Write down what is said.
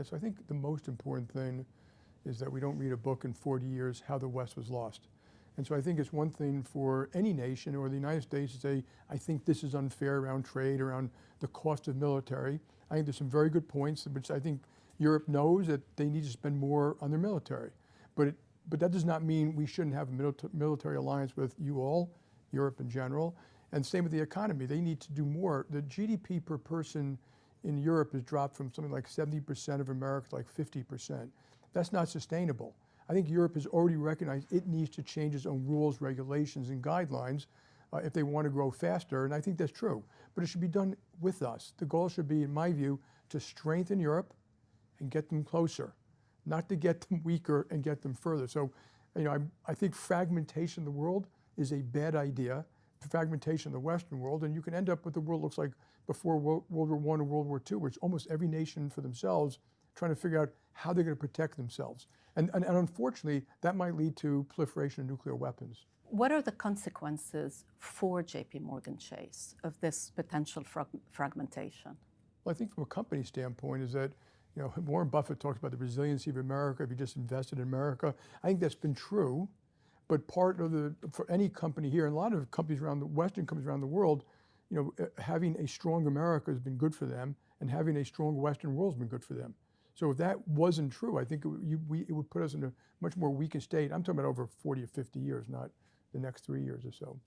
So I think the most important thing is that we don't read a book in 40 years how the West was lost. And so I think it's one thing for any nation or the United States to say, I think this is unfair around trade, around the cost of military. I think there's some very good points, which I think Europe knows that they need to spend more on their military. But that does not mean we shouldn't have a military alliance with you all, Europe in general. And same with the economy. They need to do more. The GDP per person in Europe has dropped from something like 70% of America to like 50%. That's not sustainable. I think Europe has already recognized it needs to change its own rules, regulations, and guidelines if they want to grow faster, and I think that's true. But it should be done with us. The goal should be, in my view, to strengthen Europe and get them closer, not to get them weaker and get them further. So, I think fragmentation of the world is a bad idea, fragmentation of the Western world, and you can end up with the world looks like before World War I and World War II, where it's almost every nation for themselves trying to figure out how they're going to protect themselves. And unfortunately, that might lead to proliferation of nuclear weapons. What are the consequences for JPMorgan Chase of this potential fragmentation? Well, I think from a company standpoint is that, Warren Buffett talks about the resiliency of America if you just invested in America. I think that's been true, but part of for any company here, and a lot of companies around Western companies around the world, having a strong America has been good for them, and having a strong Western world has been good for them. So if that wasn't true, I think it would put us in a much more weakened state. I'm talking about over 40 or 50 years, not the next 3 years or so.